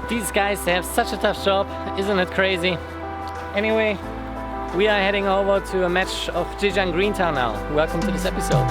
These guys, they have such a tough job, isn't it crazy? Anyway, we are heading over to a match of Zhejiang Greentown now. Welcome to this episode.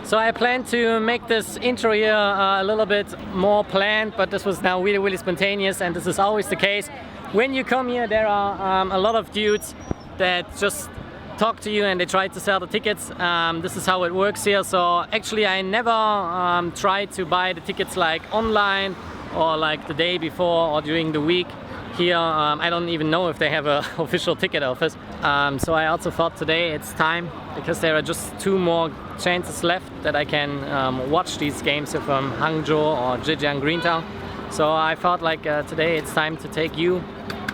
So I planned to make this intro here a little bit more planned, but this was now really spontaneous, and this is always the case. When you come here, there are a lot of dudes that just talk to you and they try to sell the tickets. This is how it works here. So actually I never tried to buy the tickets like online or like the day before or during the week. Here, I don't even know if they have an official ticket office. So I also thought today it's time, because there are just 2 more chances left that I can watch these games here from Hangzhou or Zhejiang Greentown. So I thought like today it's time to take you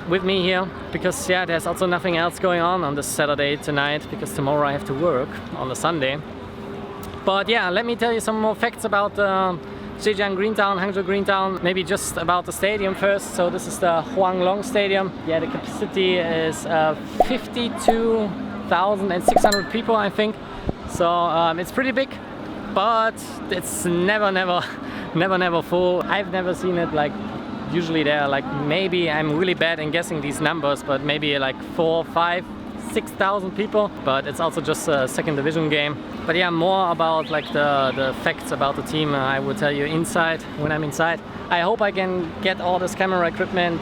with me here, because yeah, there's also nothing else going on this Saturday tonight, because tomorrow I have to work on the Sunday. But yeah, let me tell you some more facts about Zhejiang Greentown, Hangzhou Greentown, maybe just about the stadium first. So this is the Huanglong Stadium. Yeah, the capacity is 52,600 people, I think. So it's pretty big, but it's never full. I've never seen it like, usually there are like, maybe, I'm really bad in guessing these numbers, but maybe like 4, 5, 6,000 people, but it's also just a second division game. But yeah, more about like the facts about the team I will tell you inside, when I'm inside. I hope I can get all this camera equipment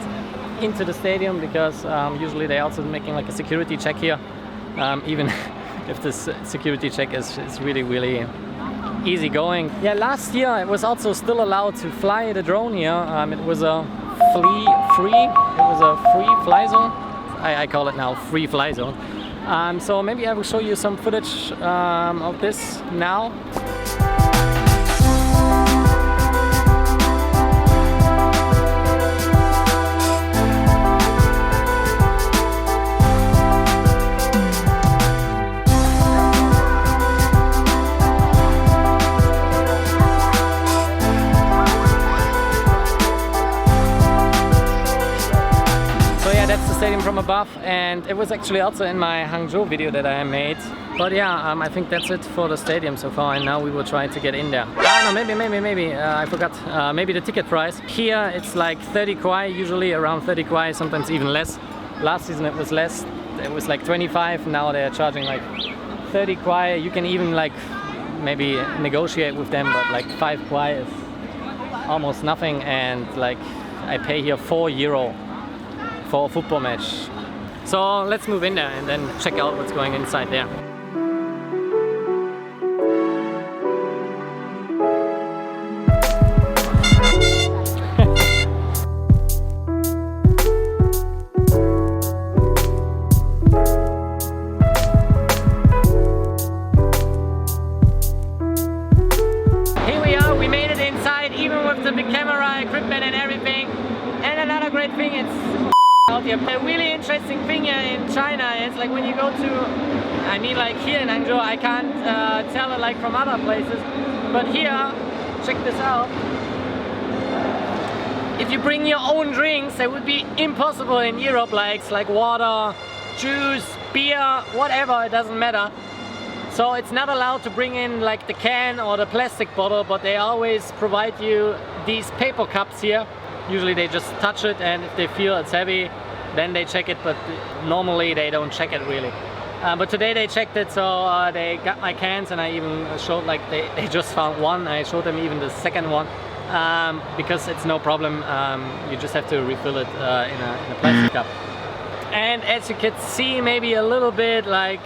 into the stadium, because usually they're also making like a security check here, even if this security check is really easy going. Yeah, last year it was also still allowed to fly the drone here. It was a free fly zone. I call it now free fly zone. So maybe I will show you some footage of this now. Stadium from above, and it was actually also in my Hangzhou video that I made. But yeah, I think that's it for the stadium so far, and now we will try to get in there. No, maybe I forgot. Maybe the ticket price. Here it's like 30 kwai, usually around 30 kwai, sometimes even less. Last season it was less. It was like 25. Now they're charging like 30 kwai. You can even like maybe negotiate with them, but like 5 kwai is almost nothing, and like I pay here €4 for a football match. So let's move in there and then check out what's going inside there. Here we are, we made it inside, even with the big camera equipment and everything. And another great thing, it's out here. A really interesting thing here in China is like when you go to, I mean like here in Hangzhou, I can't tell it like from other places, but here, check this out. If you bring your own drinks, that would be impossible in Europe, like water, juice, beer, whatever, it doesn't matter. So it's not allowed to bring in like the can or the plastic bottle, but they always provide you these paper cups here. Usually they just touch it, and if they feel it's heavy, then they check it, but normally they don't check it really. But today they checked it, so they got my cans, and I even showed like they just found one. I showed them even the second one, because it's no problem. You just have to refill it in a plastic cup. And as you can see, maybe a little bit like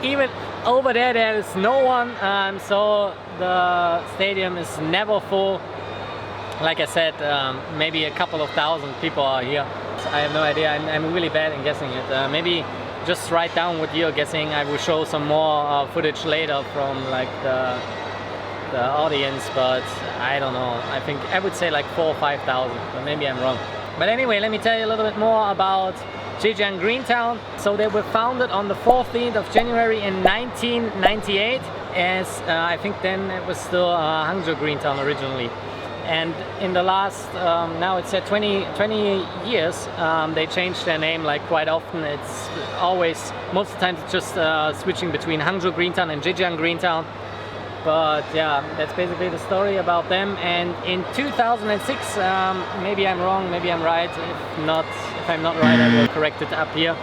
even over there is no one, so the stadium is never full. Like I said, maybe a couple of thousand people are here. I have no idea, I'm really bad in guessing it. Maybe just write down what you're guessing. I will show some more footage later from like the audience, but I don't know. I would say like 4,000 or 5,000, but maybe I'm wrong. But anyway, let me tell you a little bit more about Zhejiang Greentown. So they were founded on the 14th of January in 1998, as I think then it was still Hangzhou Greentown originally. And in the last, now it's at 20 years, they changed their name like quite often. It's always, most of the time it's just switching between Hangzhou Greentown and Zhejiang Greentown. But yeah, that's basically the story about them. And in 2006, maybe I'm wrong, maybe I'm right. If I'm not right, I will correct it up here.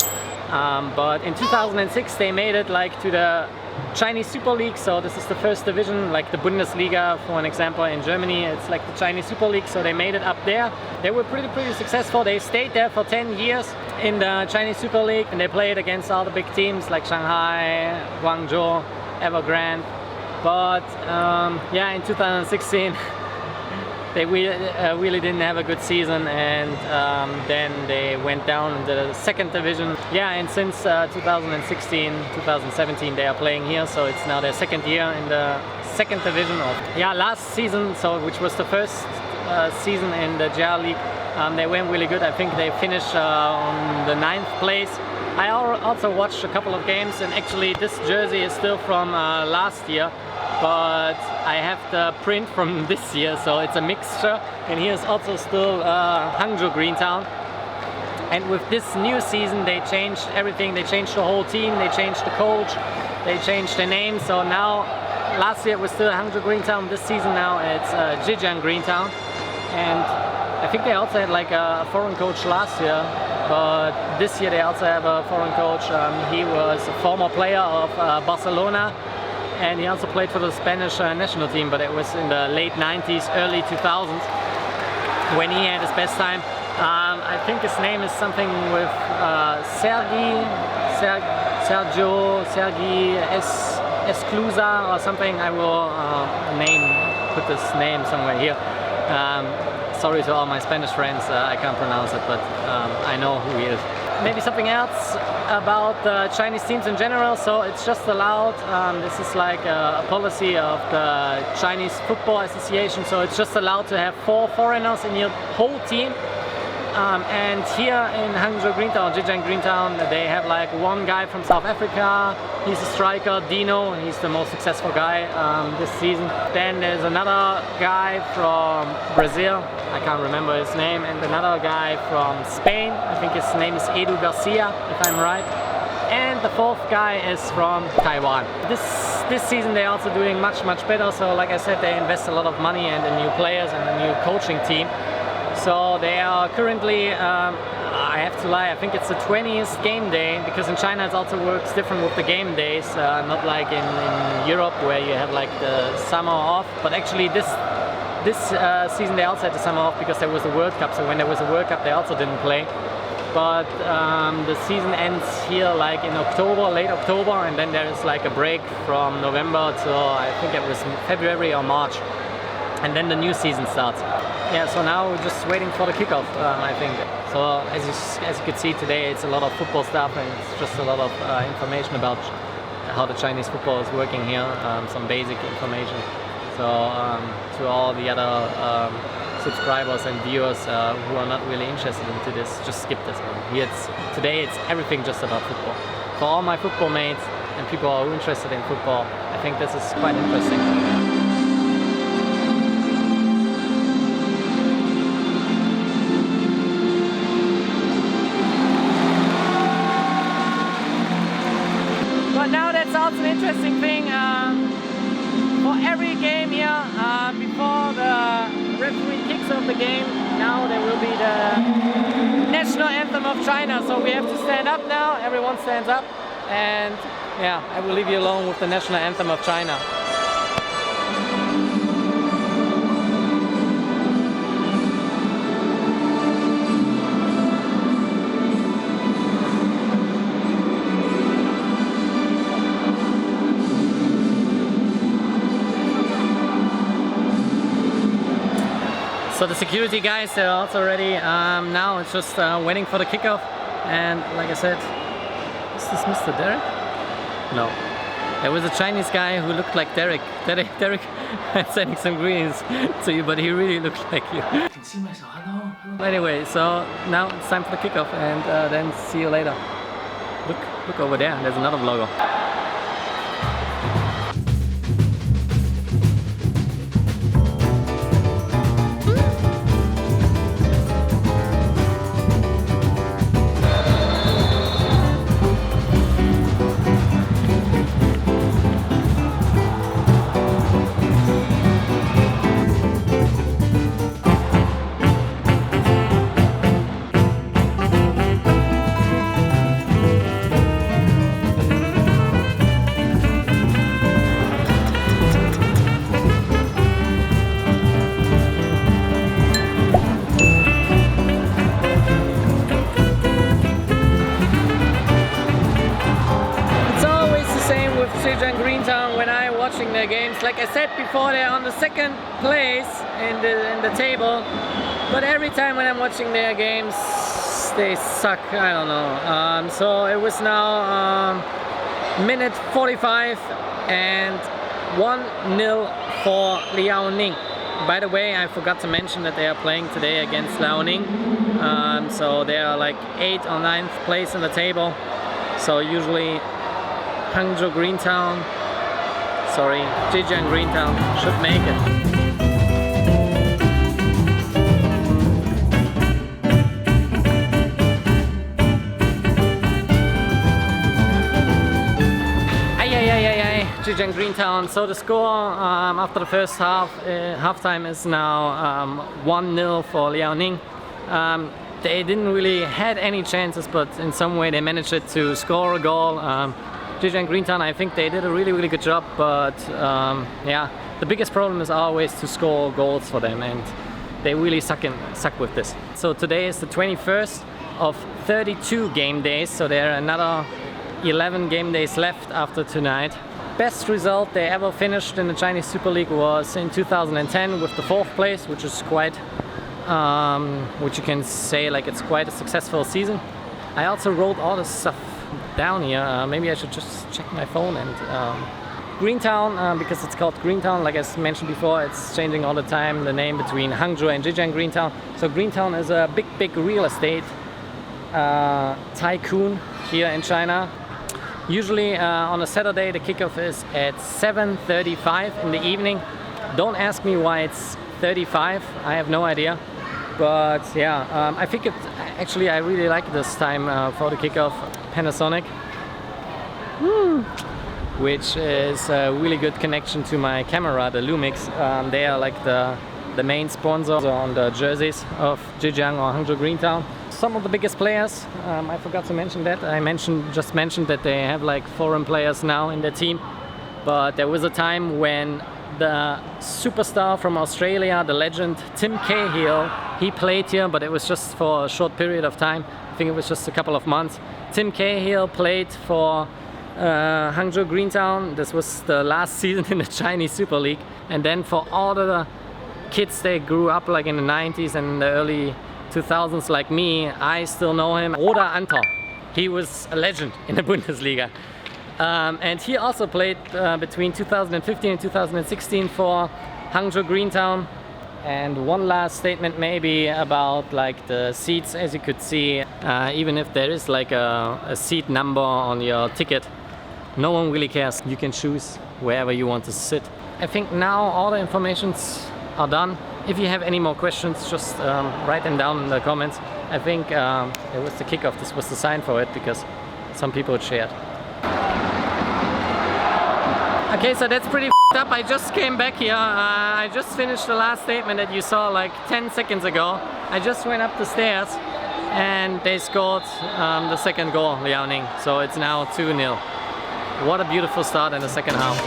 But in 2006, they made it like to the Chinese Super League. So this is the first division, like the Bundesliga, for an example, in Germany. It's like the Chinese Super League. So they made it up there. They were pretty successful. They stayed there for 10 years in the Chinese Super League, and they played against all the big teams like Shanghai, Guangzhou, Evergrande. But yeah, in 2016 they really didn't have a good season, and then they went down in the second division. Yeah, and since 2016, 2017 they are playing here, so it's now their second year in the second division of, yeah, last season, so which was the first season in the Jia League. They went really good. I think they finished on the 9th place. I also watched a couple of games, and actually this jersey is still from last year, but I have the print from this year, so it's a mixture. And here's also still Hangzhou Greentown. And with this new season they changed everything. They changed the whole team, they changed the coach, they changed the name. So now, last year it was still Hangzhou Greentown, this season now it's Zhejiang Greentown. And I think they also had like a foreign coach last year, but this year they also have a foreign coach. He was a former player of Barcelona, and he also played for the Spanish national team, but it was in the late 90s, early 2000s when he had his best time. I think his name is something with Sergi Esclusa or something. I will put this name somewhere here. Sorry to all my Spanish friends, I can't pronounce it, but I know who he is. Maybe something else about Chinese teams in general. So it's just allowed, this is like a policy of the Chinese Football Association, so it's just allowed to have 4 foreigners in your whole team. And here in Hangzhou Greentown, Zhejiang Greentown, they have like one guy from South Africa. He's a striker, Dino. He's the most successful guy this season. Then there's another guy from Brazil. I can't remember his name. And another guy from Spain. I think his name is Edu Garcia, if I'm right. And the 4th guy is from Taiwan. This season they're also doing much better. So like I said, they invest a lot of money in the new players and the new coaching team. So they are currently, I have to lie, I think it's the 20th game day, because in China it also works different with the game days, not like in Europe where you have like the summer off, but actually this season they also had the summer off because there was a World Cup, so when there was a World Cup they also didn't play. But the season ends here like in October, late October, and then there is like a break from November till I think it was February or March. And then the new season starts. Yeah, so now we're just waiting for the kickoff, I think. So as you can see today, it's a lot of football stuff, and it's just a lot of information about how the Chinese football is working here, some basic information. So to all the other subscribers and viewers who are not really interested into this, just skip this one. Here today it's everything just about football. For all my football mates and people who are interested in football, I think this is quite interesting. That's also an interesting thing. For every game here, before the referee kicks off the game, now there will be the national anthem of China. So we have to stand up now. Everyone stands up, and yeah, I will leave you alone with the national anthem of China. So the security guys, they're also ready. Now it's just waiting for the kickoff. And like I said, is this Mr. Derek? No. There was a Chinese guy who looked like Derek. Derek, I'm sending some greetings to you, but he really looks like you. Anyway, so now it's time for the kickoff, and then see you later. Look over there, there's another vlogger. Zhejiang Greentown when I'm watching their games. Like I said before, they're on the second place in the table, but every time when I'm watching their games they suck. I don't know. So it was now minute 45 and 1-0 for Liaoning. By the way, I forgot to mention that they are playing today against Liaoning. So they are like 8th or 9th place in the table. So usually Zhejiang Greentown should make it. Zhejiang Greentown. So the score after the first halftime is now 1-0 for Liaoning. They didn't really had any chances, but in some way they managed to score a goal. Zhejiang Greentown, I think they did a really good job, but yeah, the biggest problem is always to score goals for them, and they really suck with this. So today is the 21st of 32 game days, so there are another 11 game days left after tonight. Best result they ever finished in the Chinese Super League was in 2010 with the 4th place, which is quite, which you can say like it's quite a successful season. I also wrote all this stuff down here. Maybe I should just check my phone. And Greentown, because it's called Greentown, like I mentioned before, it's changing all the time, the name between Hangzhou and Zhejiang Greentown. So Greentown is a big real estate tycoon here in China. Usually on a Saturday the kickoff is at 7:35 in the evening. Don't ask me why it's 35, I have no idea. But yeah, I think actually I really like this time for the kickoff. Panasonic, which is a really good connection to my camera, the Lumix. They are like the main sponsors on the jerseys of Zhejiang or Hangzhou Greentown. Some of the biggest players, I forgot to mention that. I just mentioned that they have like foreign players now in their team. But there was a time when the superstar from Australia, the legend Tim Cahill, he played here, but it was just for a short period of time. I think it was just a couple of months. Tim Cahill played for Hangzhou Greentown. This was the last season in the Chinese Super League. And then for all the kids they grew up like in the 90s and the early 2000s like me, I still know him. Anthem. He was a legend in the Bundesliga. And he also played between 2015 and 2016 for Hangzhou Greentown. And one last statement maybe about like the seats. As you could see, even if there is like a seat number on your ticket, no one really cares. You can choose wherever you want to sit. I think now all the informations are done. If you have any more questions, just write them down in the comments. I think it was the kickoff. This was the sign for it because some people shared. Okay, so that's pretty up. I just came back here. I just finished the last statement that you saw like 10 seconds ago. I just went up the stairs and they scored the second goal, Liaoning. So it's now 2-0. What a beautiful start in the second half.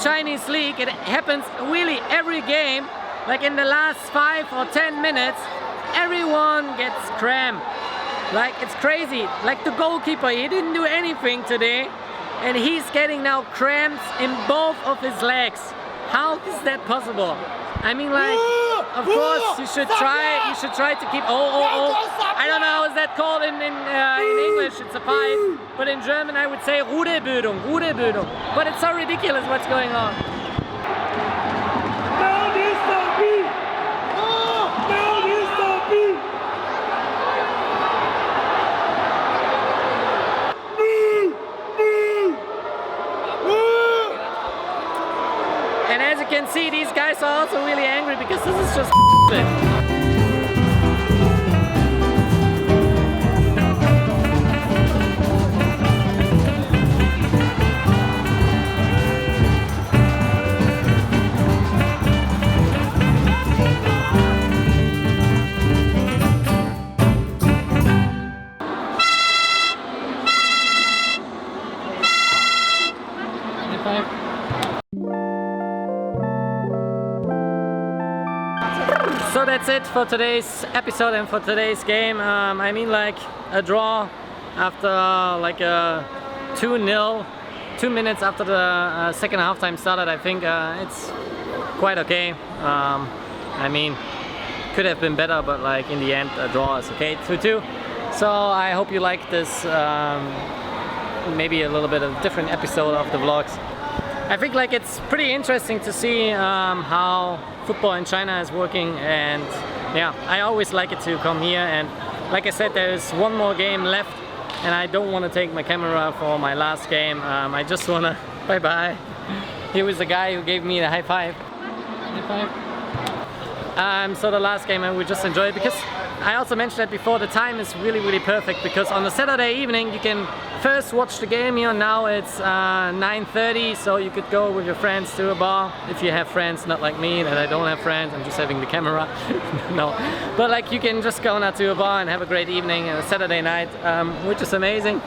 Chinese league, it happens really every game. Like in the last 5 or 10 minutes, everyone gets cramp. Like it's crazy. Like the goalkeeper, he didn't do anything today, and he's getting now cramps in both of his legs. How is that possible? I mean, like, of course you should try to keep. I don't know how is that called in English. It's a pipe, but in German I would say Rudelbildung. But it's so ridiculous what's going on. And as you can see, these guys are also really angry because this is just So that's it for today's episode and for today's game. I mean, like a draw after like a 2-0, 2 minutes after the second halftime started. I think it's quite okay. I mean, could have been better, but like in the end, a draw is okay. 2-2. So I hope you like this. Maybe a little bit of a different episode of the vlogs. I think like it's pretty interesting to see how football in China is working, and yeah, I always like it to come here. And like I said, there's one more game left, and I don't want to take my camera for my last game. I just want to bye bye. Here was the guy who gave me the high five. So the last game I would just enjoy it, because I also mentioned that before, the time is really perfect, because on a Saturday evening you can first watch the game here. Now it's 9:30, so you could go with your friends to a bar, if you have friends, not like me that I don't have friends, I'm just having the camera. No, but like you can just go now to a bar and have a great evening on a Saturday night, which is amazing.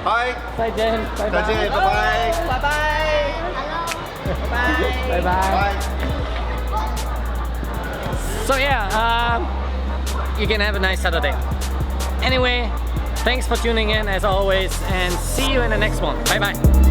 Bye. Bye, Jen. Bye bye. Bye bye. Bye bye. Bye Bye. bye. So yeah, you can have a nice Saturday. Anyway, thanks for tuning in as always, and see you in the next one. Bye bye.